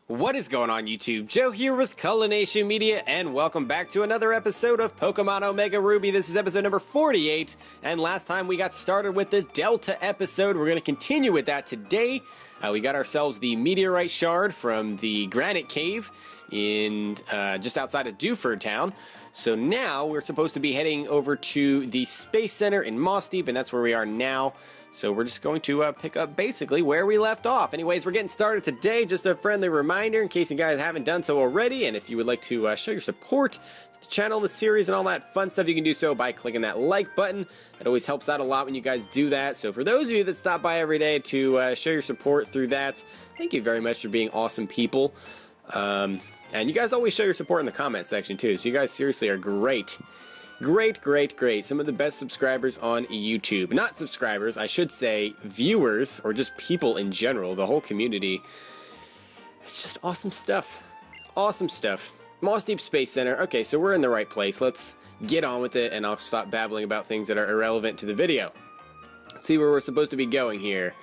What is going on YouTube? Joe here with Culination Media, and welcome back to another episode of Pokemon Omega Ruby. This is episode number 48, and last time we got started with the Delta episode. We're going to continue with that today. We got ourselves the Meteorite Shard from the Granite Cave in just outside of Dewford Town. So now we're supposed to be heading over to the Space Center in Moss Deep, and that's where we are now. So we're just going to pick up basically where we left off. Anyways, we're getting started today. Just a friendly reminder in case you guys haven't done so already, and if you would like to show your support to the channel, the series, and all that fun stuff, you can do so by clicking that like button. It always helps out a lot when you guys do that. So for those of you that stop by every day to show your support through that, thank you very much for being awesome people. And you guys always show your support in the comment section too, so you guys seriously are great. Great. Some of the best subscribers on YouTube. Not subscribers, I should say viewers, or just people in general, the whole community. It's just awesome stuff. Awesome stuff. Moss Deep Space Center. Okay, so we're in the right place. Let's get on with it, and I'll stop babbling about things that are irrelevant to the video. Let's see where we're supposed to be going here.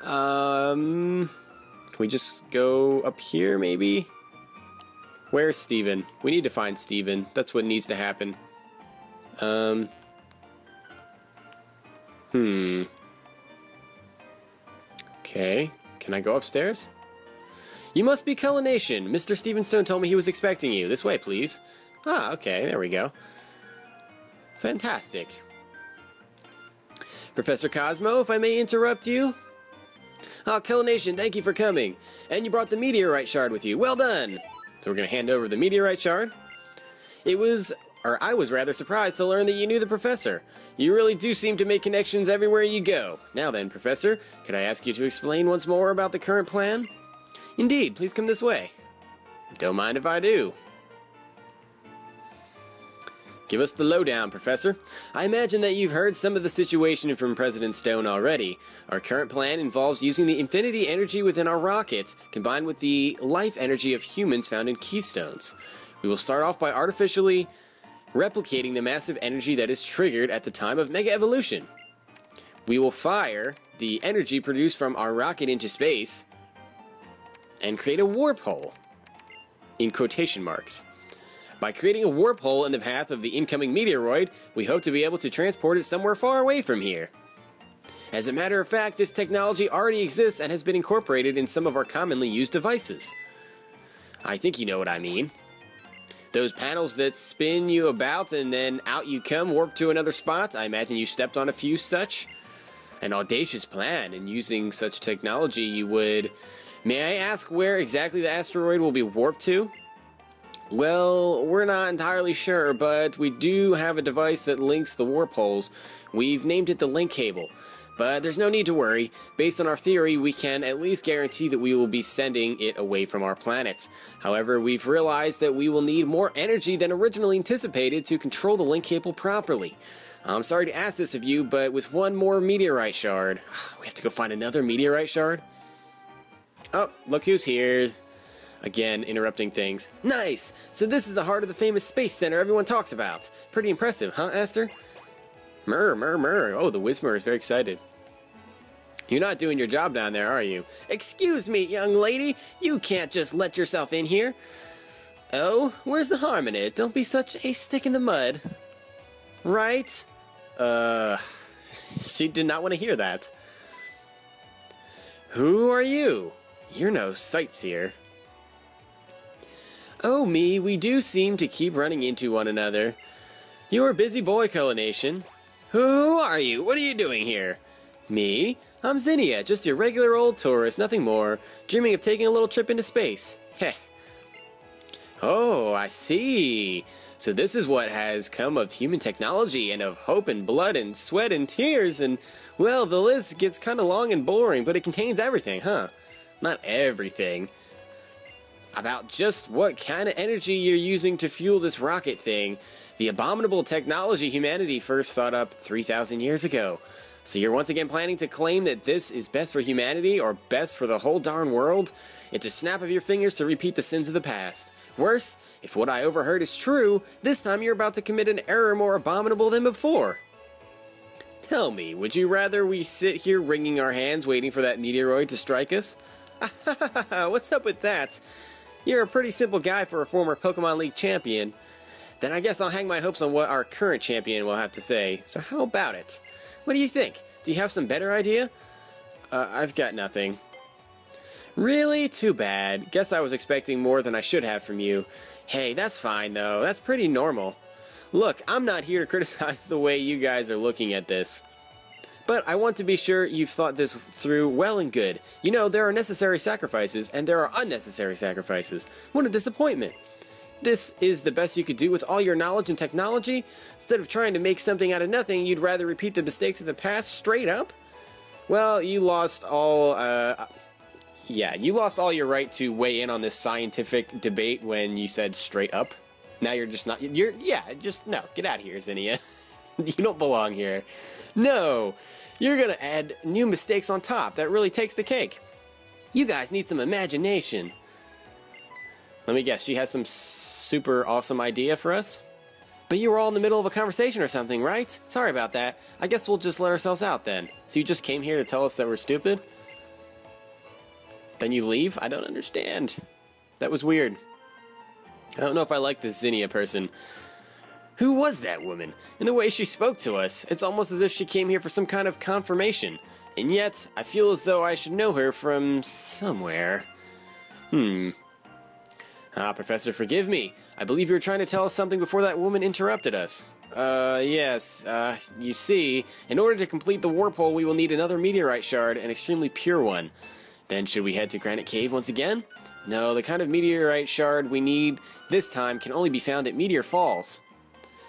Can we just go up here, maybe? Where's Steven? We need to find Steven. That's what needs to happen. Okay, can I go upstairs? You must be Culination. Mr. Stevenstone told me he was expecting you. This way, please. Ah, okay, there we go. Fantastic. Professor Cosmo, if I may interrupt you? Ah, Culination, thank you for coming. And you brought the Meteorite Shard with you. Well done. So we're going to hand over the Meteorite Shard. I was rather surprised to learn that you knew the Professor. You really do seem to make connections everywhere you go. Now then, Professor, could I ask you to explain once more about the current plan? Indeed, please come this way. Don't mind if I do. Give us the lowdown, Professor. I imagine that you've heard some of the situation from President Stone already. Our current plan involves using the infinity energy within our rockets, combined with the life energy of humans found in keystones. We will start off by artificially replicating the massive energy that is triggered at the time of Mega Evolution. We will fire the energy produced from our rocket into space and create a warp hole, in quotation marks. By creating a warp hole in the path of the incoming meteoroid, we hope to be able to transport it somewhere far away from here. As a matter of fact, this technology already exists and has been incorporated in some of our commonly used devices. I think you know what I mean. Those panels that spin you about and then out you come, warp to another spot. I imagine you stepped on a few such. An audacious plan, and using such technology you would... May I ask where exactly the asteroid will be warped to? Well, we're not entirely sure, but we do have a device that links the warp holes. We've named it the link cable. But there's no need to worry. Based on our theory, we can at least guarantee that we will be sending it away from our planets. However, we've realized that we will need more energy than originally anticipated to control the link cable properly. I'm sorry to ask this of you, but with one more Meteorite Shard... We have to go find another Meteorite Shard? Oh, look who's here. Again, interrupting things. Nice! So this is the heart of the famous Space Center everyone talks about. Pretty impressive, huh, Esther? Murr. Oh, the Whismur is very excited. You're not doing your job down there, are you? Excuse me, young lady. You can't just let yourself in here. Oh, where's the harm in it? Don't be such a stick in the mud. Right? She did not want to hear that. Who are you? You're no sightseer. Oh, me, we do seem to keep running into one another. You're a busy boy, Culination. Who are you? What are you doing here? Me? I'm Zinnia, just your regular old tourist, nothing more. Dreaming of taking a little trip into space. Heh. Oh, I see. So this is what has come of human technology and of hope and blood and sweat and tears and, well, the list gets kind of long and boring, but it contains everything, huh? Not everything. About just what kind of energy you're using to fuel this rocket thing. The abominable technology humanity first thought up 3,000 years ago. So you're once again planning to claim that this is best for humanity or best for the whole darn world? It's a snap of your fingers to repeat the sins of the past. Worse, if what I overheard is true, this time you're about to commit an error more abominable than before. Tell me, would you rather we sit here wringing our hands waiting for that meteoroid to strike us? What's up with that? You're a pretty simple guy for a former Pokemon League champion. Then I guess I'll hang my hopes on what our current champion will have to say. So how about it? What do you think? Do you have some better idea? I've got nothing. Really? Too bad. Guess I was expecting more than I should have from you. Hey, that's fine though. That's pretty normal. Look, I'm not here to criticize the way you guys are looking at this. But I want to be sure you've thought this through well and good. You know, there are necessary sacrifices, and there are unnecessary sacrifices. What a disappointment. This is the best you could do with all your knowledge and technology? Instead of trying to make something out of nothing, you'd rather repeat the mistakes of the past straight up? Well, you lost all, you lost all your right to weigh in on this scientific debate when you said straight up. Now you're just not, no, get out of here, Zinnia. You don't belong here. No, you're gonna add new mistakes on top. That really takes the cake. You guys need some imagination. Let me guess, she has some super awesome idea for us? But you were all in the middle of a conversation or something, right? Sorry about that. I guess we'll just let ourselves out then. So you just came here to tell us that we're stupid? Then you leave? I don't understand. That was weird. I don't know if I like this Zinnia person. Who was that woman? And the way she spoke to us, it's almost as if she came here for some kind of confirmation. And yet, I feel as though I should know her from somewhere. Professor, forgive me. I believe you were trying to tell us something before that woman interrupted us. Yes. You see, in order to complete the warp hole, we will need another meteorite shard, an extremely pure one. Then should we head to Granite Cave once again? No, the kind of meteorite shard we need this time can only be found at Meteor Falls.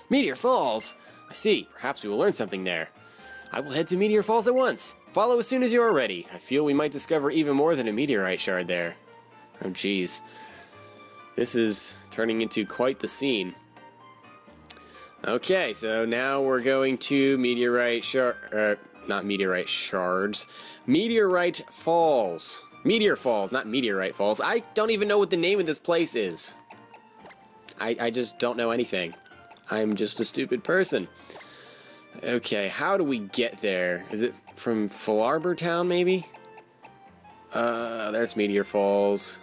Meteor Falls? I see. Perhaps we will learn something there. I will head to Meteor Falls at once. Follow as soon as you are ready. I feel we might discover even more than a meteorite shard there. Oh, jeez. This is turning into quite the scene. Okay, so now we're going to Meteorite Shard... not Meteorite Shards. Meteorite Falls. Meteor Falls, not Meteorite Falls. I don't even know what the name of this place is. I just don't know anything. I'm just a stupid person. Okay, how do we get there? Is it from Falarbor Town, maybe? There's Meteor Falls.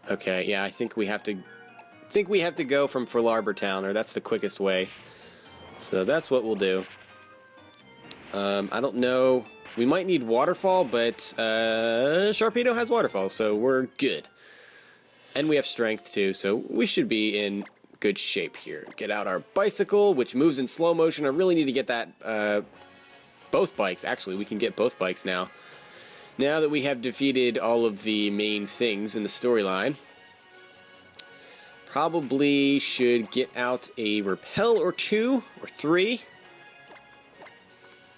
Okay, yeah, I think we have to go from Falarbor Town, or that's the quickest way. So that's what we'll do. I don't know. We might need Waterfall, but Sharpedo has Waterfall, so we're good. And we have Strength too, so we should be in good shape here. Get out our bicycle, which moves in slow motion. I really need to get that, both bikes. Actually, we can get both bikes now. Now that we have defeated all of the main things in the storyline, probably should get out a repel or two, or three.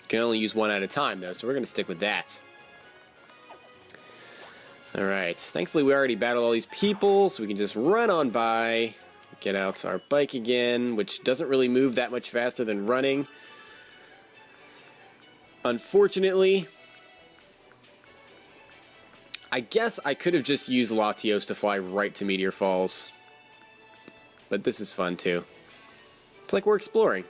Can only use one at a time, though, so we're going to stick with that. Alright, thankfully we already battled all these people, so we can just run on by, get out our bike again, which doesn't really move that much faster than running. Unfortunately, I guess I could have just used Latios to fly right to Meteor Falls. But this is fun, too. It's like we're exploring.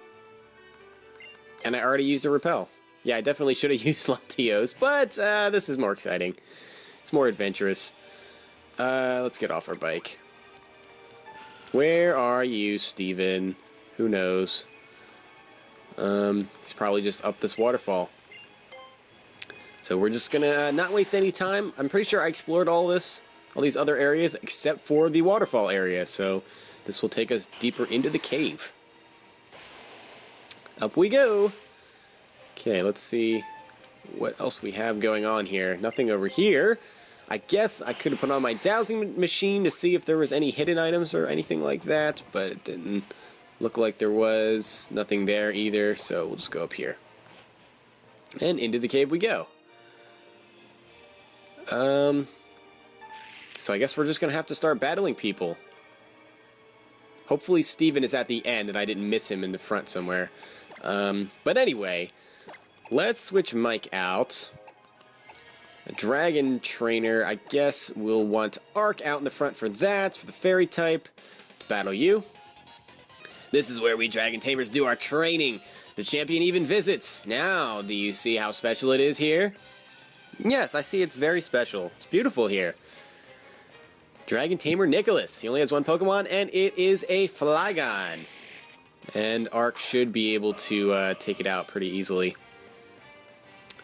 And I already used a repel. Yeah, I definitely should have used Latios, but this is more exciting. It's more adventurous. Let's get off our bike. Where are you, Steven? Who knows? He's probably just up this waterfall. So we're just gonna not waste any time. I'm pretty sure I explored all these other areas except for the waterfall area. So this will take us deeper into the cave. Up we go. Okay, let's see what else we have going on here. Nothing over here. I guess I could have put on my dowsing machine to see if there was any hidden items or anything like that, but it didn't look like there was. Nothing there either, so we'll just go up here. And into the cave we go. So I guess we're just going to have to start battling people. Hopefully Steven is at the end and I didn't miss him in the front somewhere. But anyway, let's switch Mike out. A Dragon Trainer, I guess we'll want Arc out in the front for that, for the Fairy type, to battle you. This is where we Dragon Tamers do our training. The champion even visits. Now, do you see how special it is here? Yes, I see it's very special. It's beautiful here. Dragon Tamer Nicholas. He only has one Pokemon, and it is a Flygon. And Arc should be able to take it out pretty easily.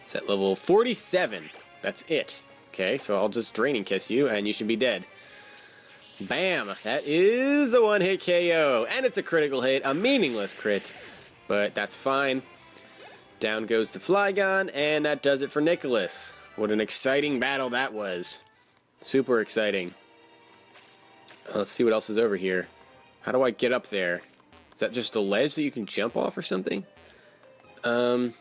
It's at level 47. That's it. Okay, so I'll just Draining Kiss you, and you should be dead. Bam! That is a one-hit KO, and it's a critical hit, a meaningless crit, but that's fine. Down goes the Flygon, and that does it for Nicholas. What an exciting battle that was. Super exciting. Let's see what else is over here. How do I get up there? Is that just a ledge that you can jump off or something? So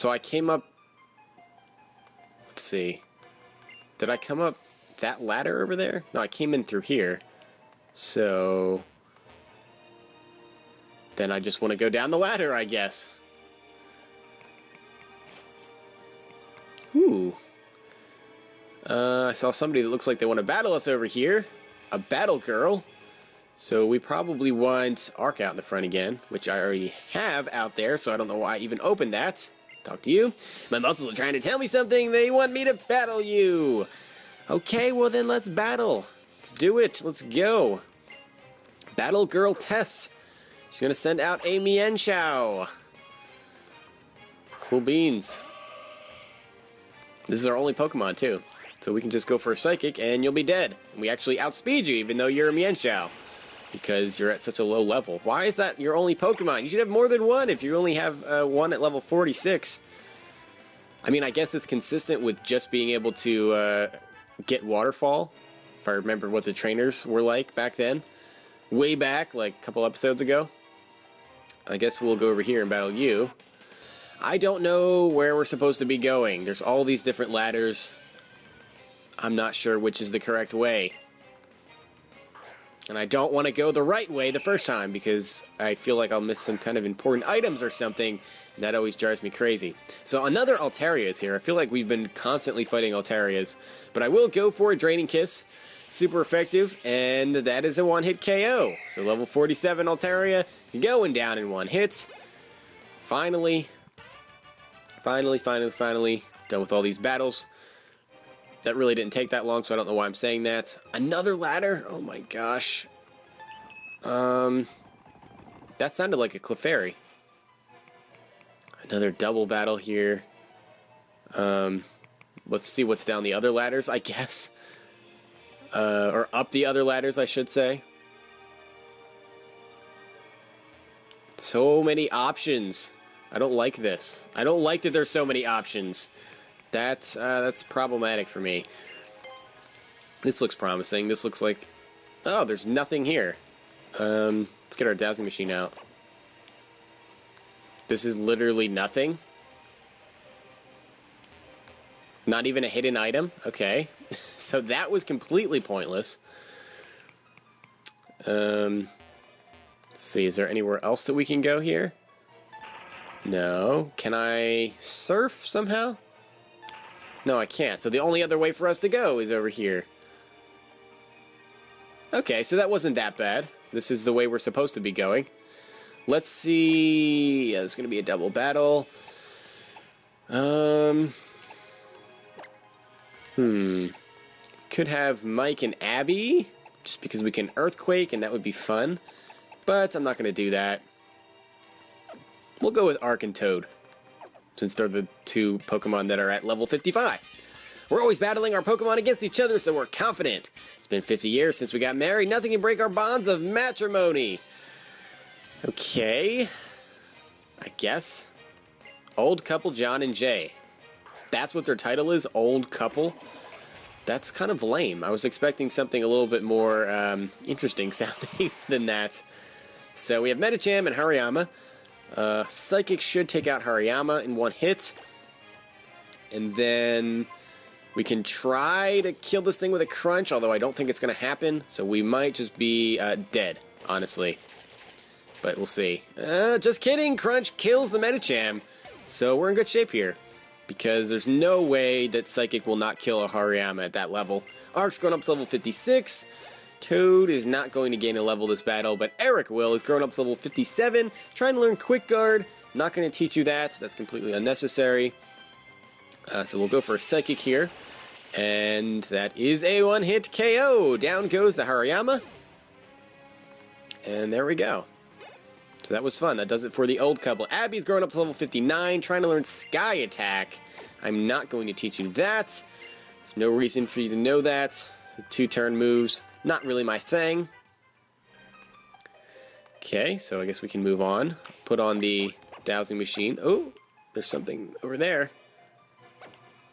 I came up... Let's see. Did I come up that ladder over there? No, I came in through here. So... then I just want to go down the ladder, I guess. Ooh. I saw somebody that looks like they want to battle us over here. A battle girl. So we probably want Arc out in the front again, which I already have out there, so I don't know why I even opened that. Talk to you. My muscles are trying to tell me something. They want me to battle you. Okay, well then let's battle. Let's do it. Let's go. Battle Girl Tess. She's going to send out a Mienshao. Cool beans. This is our only Pokemon, too. So we can just go for a Psychic, and you'll be dead. And we actually outspeed you, even though you're a Mienshao. Because you're at such a low level. Why is that your only Pokemon? You should have more than one if you only have one at level 46. I mean, I guess it's consistent with just being able to get Waterfall. If I remember what the trainers were like back then. Way back, like a couple episodes ago. I guess we'll go over here and battle you. I don't know where we're supposed to be going. There's all these different ladders. I'm not sure which is the correct way. And I don't want to go the right way the first time because I feel like I'll miss some kind of important items or something. And that always drives me crazy. So another Altaria is here. I feel like we've been constantly fighting Altarias. But I will go for a Draining Kiss. Super effective. And that is a one-hit KO. So level 47 Altaria going down in one hit. Finally. Finally. Done with all these battles. That really didn't take that long, so I don't know why I'm saying that. Another ladder? Oh my gosh. That sounded like a Clefairy. Another double battle here. Let's see what's down the other ladders, I guess. Or up the other ladders, I should say. So many options. I don't like this. I don't like that there's so many options. That's problematic for me. This looks promising. This looks like... oh, there's nothing here. Let's get our dowsing machine out. This is literally nothing? Not even a hidden item? Okay. So that was completely pointless. Let's see, is there anywhere else that we can go here? No. Can I surf somehow? No, I can't. So the only other way for us to go is over here. Okay, so that wasn't that bad. This is the way we're supposed to be going. Let's see... yeah, it's going to be a double battle. Could have Mike and Abby, just because we can Earthquake, and that would be fun. But I'm not going to do that. We'll go with Arc and Toad, since they're the two Pokemon that are at level 55. We're always battling our Pokemon against each other, so we're confident. It's been 50 years since we got married. Nothing can break our bonds of matrimony. Okay. I guess. Old Couple John and Jay. That's what their title is? Old Couple? That's kind of lame. I was expecting something a little bit more interesting sounding than that. So we have Medicham and Hariyama. Psychic should take out Hariyama in one hit. And then we can try to kill this thing with a Crunch, although I don't think it's going to happen. So we might just be dead, honestly. But we'll see. Just kidding! Crunch kills the Medicham. So we're in good shape here. Because there's no way that Psychic will not kill a Hariyama at that level. Arc's going up to level 56. Toad is not going to gain a level this battle, but Eric will. He's grown up to level 57. Trying to learn Quick Guard. Not going to teach you that. That's completely unnecessary. So we'll go for a Psychic here. And that is a one-hit KO. Down goes the Hariyama. And there we go. So that was fun. That does it for the old couple. Abby's growing up to level 59, trying to learn Sky Attack. I'm not going to teach you that. There's no reason for you to know that. The 2-turn moves, not really my thing. Okay, so I guess we can move on. Put on the dowsing machine. Oh, there's something over there.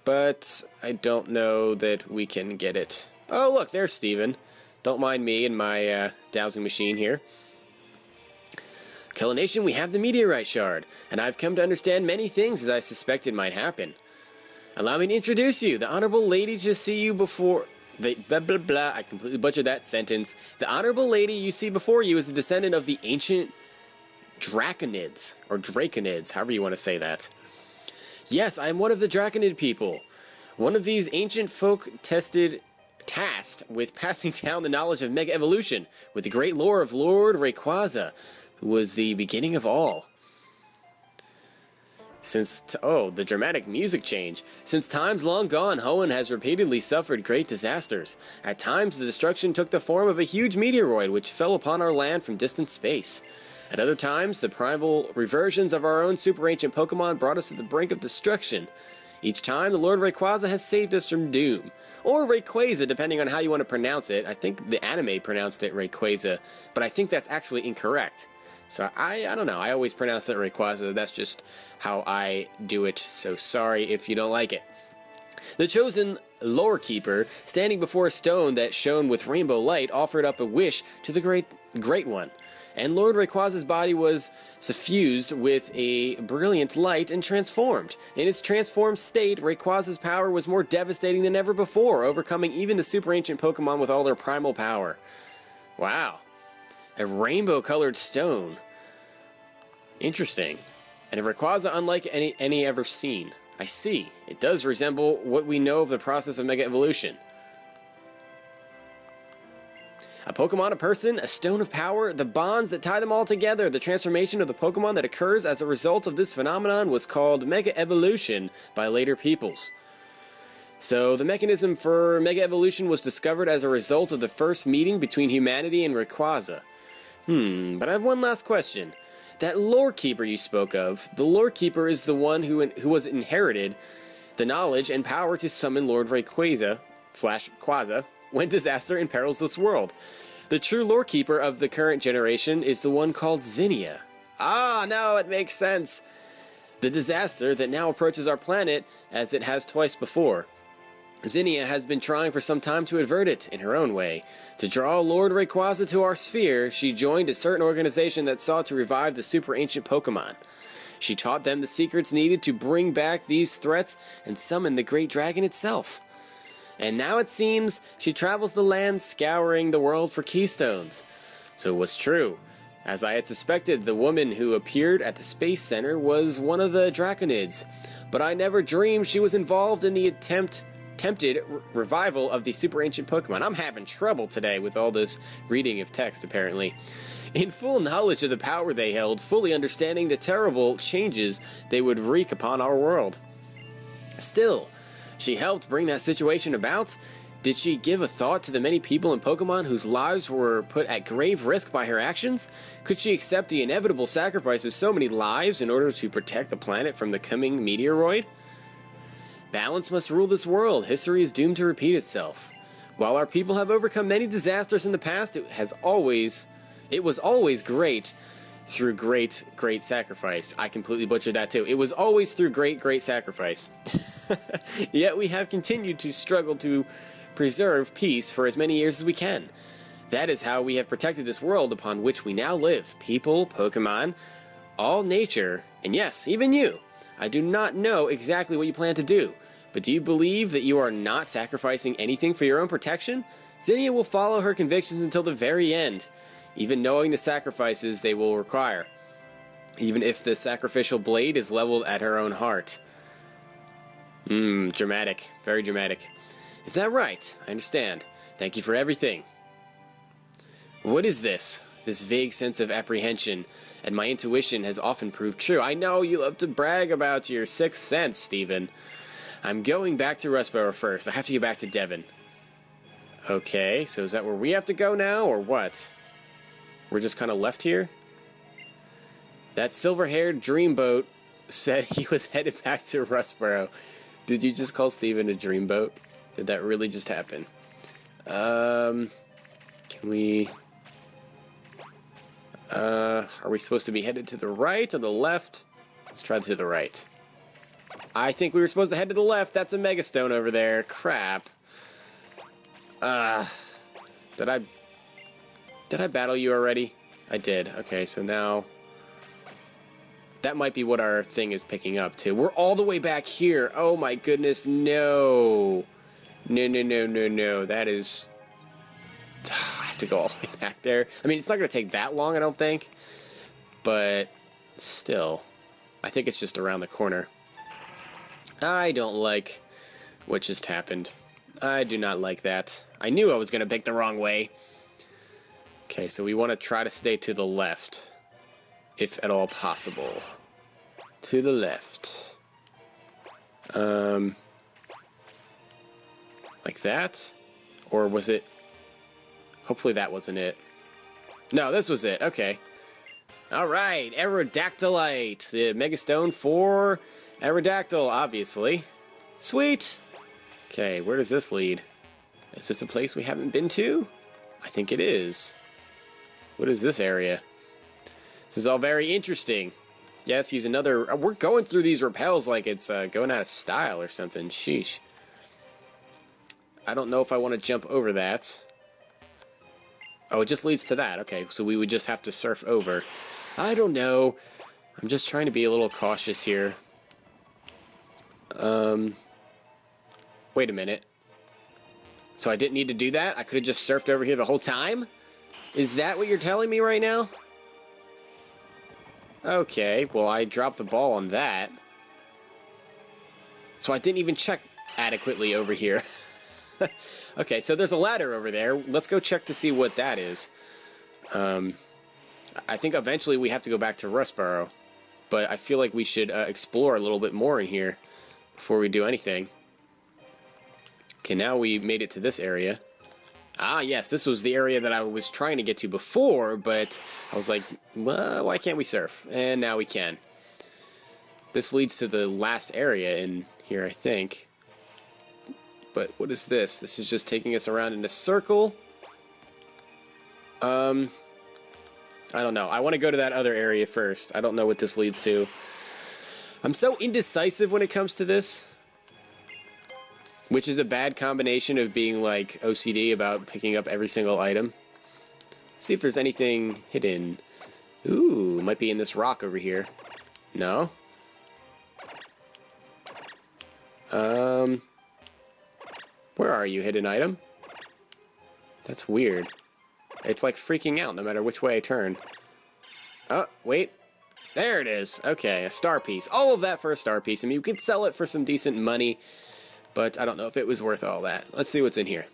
But I don't know that we can get it. Oh, look, there's Steven. Don't mind me and my dowsing machine here. Kellanation, we have the Meteorite Shard, and I've come to understand many things as I suspected might happen. Allow me to introduce you, the Honorable Lady to see you before... blah, blah, blah, I completely butchered that sentence. The Honorable Lady you see before you is a descendant of the ancient Draconids, or Draconids, however you want to say that. Yes, I am one of the Draconid people. One of these ancient folk tasked with passing down the knowledge of Mega Evolution with the great lore of Lord Rayquaza, who was the beginning of all. The dramatic music change. Since times long gone, Hoenn has repeatedly suffered great disasters. At times, the destruction took the form of a huge meteoroid which fell upon our land from distant space. At other times, the primal reversions of our own super ancient Pokemon brought us to the brink of destruction. Each time, the Lord Rayquaza has saved us from doom. Or Rayquaza, depending on how you want to pronounce it. I think the anime pronounced it Rayquaza, but I think that's actually incorrect. So I don't know, I always pronounce it Rayquaza, that's just how I do it, so sorry if you don't like it. The chosen Lore Keeper, standing before a stone that shone with rainbow light, offered up a wish to the Great One. And Lord Rayquaza's body was suffused with a brilliant light and transformed. In its transformed state, Rayquaza's power was more devastating than ever before, overcoming even the super ancient Pokemon with all their primal power. Wow. A rainbow-colored stone. Interesting. And a Rayquaza unlike any ever seen. I see. It does resemble what we know of the process of Mega Evolution. A Pokemon, a person, a stone of power, the bonds that tie them all together. The transformation of the Pokemon that occurs as a result of this phenomenon was called Mega Evolution by later peoples. So the mechanism for Mega Evolution was discovered as a result of the first meeting between humanity and Rayquaza. But I have one last question. That Lore Keeper you spoke of, the Lore Keeper is the one who was inherited the knowledge and power to summon Lord Rayquaza / Quaza when disaster imperils this world. The true Lore Keeper of the current generation is the one called Zinnia. Ah, now it makes sense. The disaster that now approaches our planet as it has twice before. Zinnia has been trying for some time to avert it in her own way. To draw Lord Rayquaza to our sphere, she joined a certain organization that sought to revive the super ancient Pokemon. She taught them the secrets needed to bring back these threats and summon the great dragon itself. And now it seems she travels the land scouring the world for keystones. So it was true. As I had suspected, the woman who appeared at the Space Center was one of the Draconids. But I never dreamed she was involved in the attempted revival of the super ancient Pokemon. I'm having trouble today with all this reading of text, apparently. In full knowledge of the power they held, fully understanding the terrible changes they would wreak upon our world. Still, she helped bring that situation about. Did she give a thought to the many people in Pokemon whose lives were put at grave risk by her actions? Could she accept the inevitable sacrifice of so many lives in order to protect the planet from the coming meteoroid? Balance must rule this world. History is doomed to repeat itself. While our people have overcome many disasters in the past, it was always great through great sacrifice. I completely butchered that too. It was always through great sacrifice. Yet we have continued to struggle to preserve peace for as many years as we can. That is how we have protected this world upon which we now live. People, Pokemon, all nature, and yes, even you. I do not know exactly what you plan to do, but do you believe that you are not sacrificing anything for your own protection? Zinnia will follow her convictions until the very end, even knowing the sacrifices they will require, even if the sacrificial blade is leveled at her own heart. Dramatic. Very dramatic. Is that right? I understand. Thank you for everything. What is this? This vague sense of apprehension, and my intuition has often proved true. I know you love to brag about your sixth sense, Stephen. I'm going back to Rustboro first. I have to get back to Devon. Okay, so is that where we have to go now, or what? We're just kind of left here? That silver-haired dreamboat said he was headed back to Rustboro. Did you just call Steven a dreamboat? Did that really just happen? Can we... are we supposed to be headed to the right or the left? Let's try to the right. I think we were supposed to head to the left. That's a megastone over there. Crap. Did I battle you already? I did. Okay, so now... That might be what our thing is picking up, too. We're all the way back here. Oh, my goodness, no. No. That is... I have to go all the way back there. I mean, it's not going to take that long, I don't think. But still, I think it's just around the corner. I don't like what just happened. I do not like that. I knew I was going to pick the wrong way. Okay, so we want to try to stay to the left, if at all possible. To the left. Like that? Or was it... Hopefully that wasn't it. No, this was it. Okay. Alright, Aerodactylite. The megastone for Aerodactyl, obviously. Sweet! Okay, where does this lead? Is this a place we haven't been to? I think it is. What is this area? This is all very interesting. Yes, use another... We're going through these rappels like it's going out of style or something. Sheesh. I don't know if I want to jump over that. Oh, it just leads to that. Okay, so we would just have to surf over. I don't know. I'm just trying to be a little cautious here. Wait a minute. So I didn't need to do that? I could have just surfed over here the whole time? Is that what you're telling me right now? Okay, well, I dropped the ball on that. So I didn't even check adequately over here. Okay, so there's a ladder over there. Let's go check to see what that is. I think eventually we have to go back to Rustboro. But I feel like we should explore a little bit more in here before we do anything. Okay, now we made it to this area. Ah, yes, this was the area that I was trying to get to before, but I was like, well, why can't we surf? And now we can. This leads to the last area in here, I think. But what is this? This is just taking us around in a circle. I don't know. I want to go to that other area first. I don't know what this leads to. I'm so indecisive when it comes to this. Which is a bad combination of being, like, OCD about picking up every single item. Let's see if there's anything hidden. Ooh, might be in this rock over here. No? Where are you, hidden item? That's weird. It's, like, freaking out no matter which way I turn. Oh, wait. There it is. Okay, a star piece. All of that for a star piece. I mean, you could sell it for some decent money. But I don't know if it was worth all that. Let's see what's in here.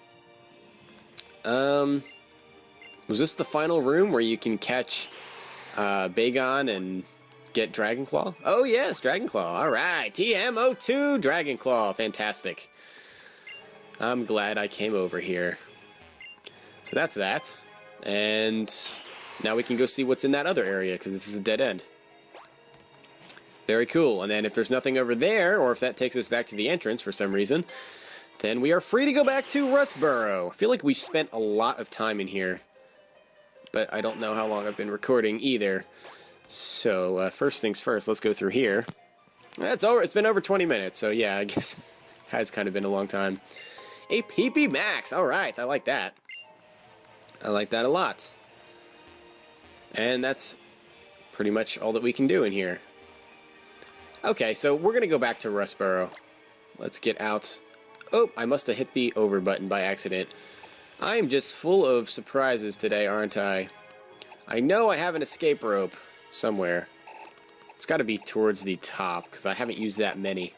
Was this the final room where you can catch Bagon and get Dragonclaw? Oh yes, Dragonclaw. Alright, TMO2 Dragonclaw. Fantastic. I'm glad I came over here. So that's that. And now we can go see what's in that other area, because this is a dead end. Very cool. And then if there's nothing over there, or if that takes us back to the entrance for some reason, then we are free to go back to Rustboro. I feel like we've spent a lot of time in here, but I don't know how long I've been recording either. So, first things first, let's go through here. That's over. It's been over 20 minutes, so yeah, I guess it has kind of been a long time. A PP Max. All right, I like that. I like that a lot. And that's pretty much all that we can do in here. Okay, so we're going to go back to Rustboro. Let's get out. Oh, I must have hit the over button by accident. I am just full of surprises today, aren't I? I know I have an escape rope somewhere. It's got to be towards the top, because I haven't used that many.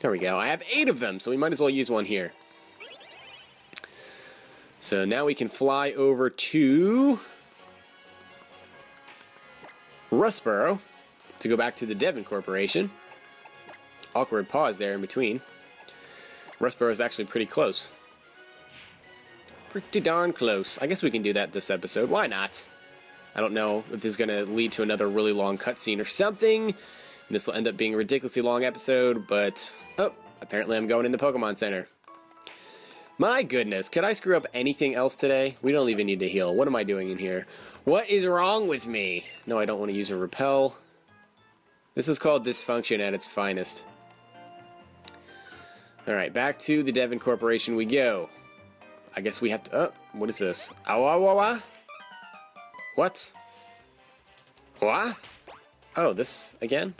There we go. I have 8 of them, so we might as well use one here. So now we can fly over to Rustboro to go back to the Devon Corporation. awkward pause there in between. Rustboro is actually pretty close. Pretty darn close. I guess we can do that this episode. Why not? I don't know if this is going to lead to another really long cutscene or something. And this will end up being a ridiculously long episode, but... Oh, apparently I'm going in the Pokemon Center. My goodness, could I screw up anything else today? We don't even need to heal. What am I doing in here? What is wrong with me? No, I don't want to use a repel. This is called dysfunction at its finest. Alright, back to the Devon Corporation we go. I guess we have to... Oh, what is this? Awawawa? What? What? Oh, this again?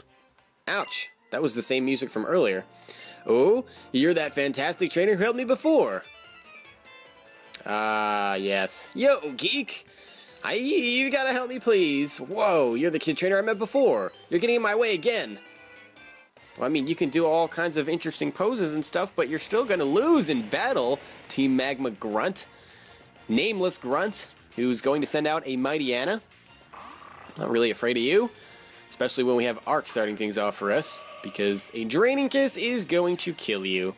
Ouch. That was the same music from earlier. Oh, you're that fantastic trainer who helped me before. Ah, yes. Yo, geek! You gotta help me, please. Whoa, you're the kid trainer I met before. You're getting in my way again. Well, I mean, you can do all kinds of interesting poses and stuff, but you're still gonna lose in battle, Team Magma Grunt. Nameless Grunt, who's going to send out a Mightyena. Not really afraid of you, especially when we have Arc starting things off for us, because a Draining Kiss is going to kill you.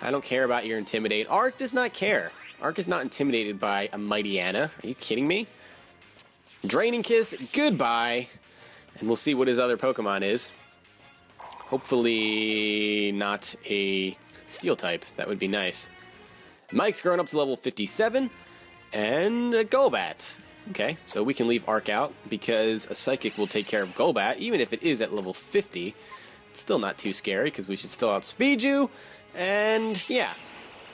I don't care about your Intimidate. Arc does not care. Arc is not intimidated by a Mightyena. Are you kidding me? Draining Kiss, goodbye. And we'll see what his other Pokemon is. Hopefully not a Steel type. That would be nice. Mike's grown up to level 57. And a Golbat. Okay, so we can leave Arc out because a Psychic will take care of Golbat, even if it is at level 50. It's still not too scary because we should still outspeed you. And yeah,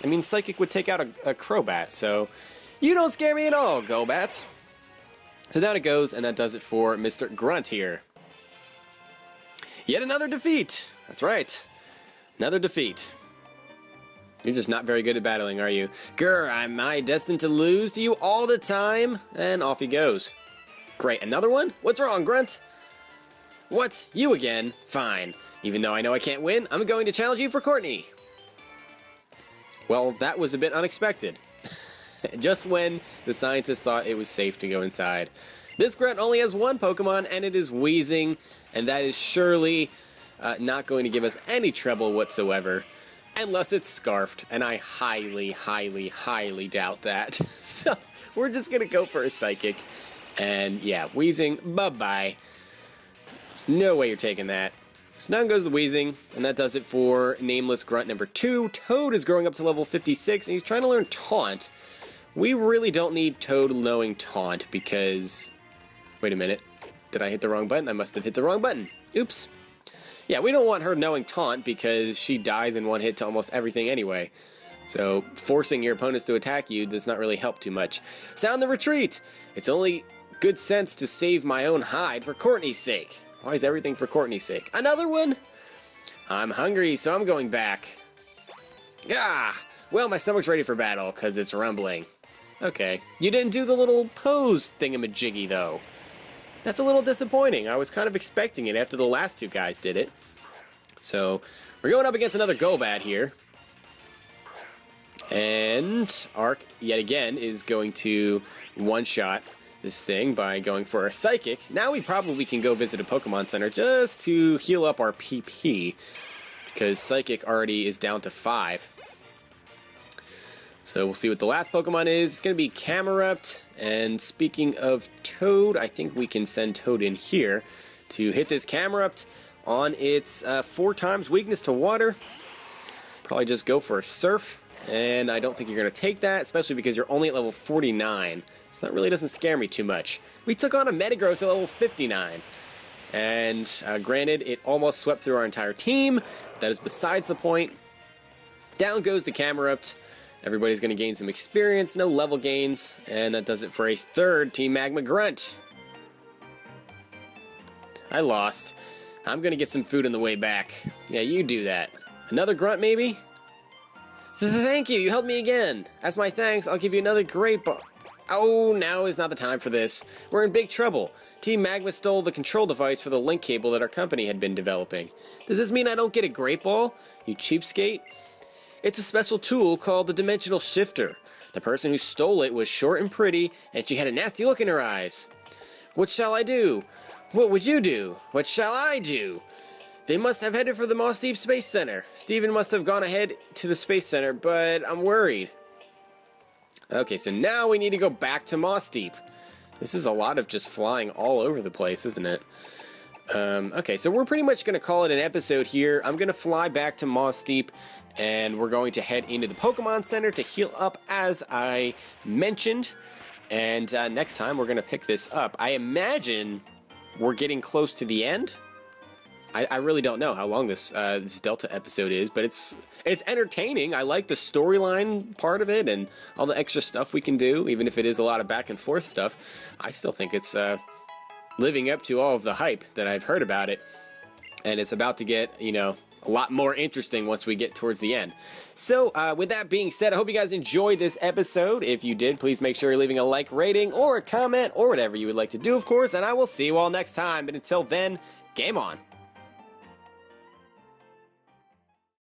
I mean, Psychic would take out a Crobat, so you don't scare me at all, Golbat. So down it goes, and that does it for Mr. Grunt here. Yet another defeat. That's right. Another defeat. You're just not very good at battling, are you? Grr, am I destined to lose to you all the time? And off he goes. Great, another one? What's wrong, Grunt? What? You again? Fine. Even though I know I can't win, I'm going to challenge you for Courtney. Well, that was a bit unexpected. Just when the scientists thought it was safe to go inside. This Grunt only has one Pokemon, and it is Wheezing, and that is surely not going to give us any trouble whatsoever. Unless it's Scarfed, and I highly, highly, highly doubt that. So, we're just gonna go for a Psychic. And yeah, Wheezing, bye-bye. There's no way you're taking that. So down goes the Wheezing, and that does it for Nameless Grunt number 2. Toad is growing up to level 56, and he's trying to learn Taunt. We really don't need Toad knowing Taunt, because... Wait a minute. Did I hit the wrong button? I must have hit the wrong button. Oops. Yeah, we don't want her knowing Taunt because she dies in one hit to almost everything anyway. So, forcing your opponents to attack you does not really help too much. Sound the retreat! It's only good sense to save my own hide for Courtney's sake. Why is everything for Courtney's sake? Another one? I'm hungry, so I'm going back. Ah! Well, my stomach's ready for battle, because it's rumbling. Okay. You didn't do the little pose thingamajiggy, though. That's a little disappointing. I was kind of expecting it after the last two guys did it. So, we're going up against another Golbat here. And Arc, yet again, is going to one-shot this thing by going for a Psychic. Now we probably can go visit a Pokemon Center just to heal up our PP. Because Psychic already is down to 5. So we'll see what the last Pokemon is. It's going to be Camerupt. And speaking of Toad, I think we can send Toad in here to hit this Camerupt on its 4 times weakness to water. Probably just go for a Surf. And I don't think you're going to take that, especially because you're only at level 49. So that really doesn't scare me too much. We took on a Metagross at level 59. And granted, it almost swept through our entire team. That is besides the point. Down goes the Camerupt. Everybody's going to gain some experience, no level gains, and that does it for a third Team Magma Grunt. I lost. I'm going to get some food on the way back. Yeah, you do that. Another Grunt, maybe? Thank you, you helped me again. As my thanks, I'll give you another great ball. Oh, now is not the time for this. We're in big trouble. Team Magma stole the control device for the link cable that our company had been developing. Does this mean I don't get a Great Ball, you cheapskate? It's a special tool called the Dimensional Shifter. The person who stole it was short and pretty, and she had a nasty look in her eyes. What shall I do? What would you do? What shall I do? They must have headed for the Moss Deep Space Center. Steven must have gone ahead to the Space Center, but I'm worried. Okay, so now we need to go back to Moss Deep. This is a lot of just flying all over the place, isn't it? Okay, so we're pretty much going to call it an episode here. I'm going to fly back to Moss Deep, and we're going to head into the Pokemon Center to heal up, as I mentioned. And next time, we're going to pick this up. I imagine we're getting close to the end. I really don't know how long this Delta episode is, but it's entertaining. I like the storyline part of it and all the extra stuff we can do, even if it is a lot of back and forth stuff. I still think it's living up to all of the hype that I've heard about it, and it's about to get, you know, a lot more interesting once we get towards the end. So, with that being said, I hope you guys enjoyed this episode. If you did, please make sure you're leaving a like, rating, or a comment, or whatever you would like to do, of course, and I will see you all next time. But until then, game on.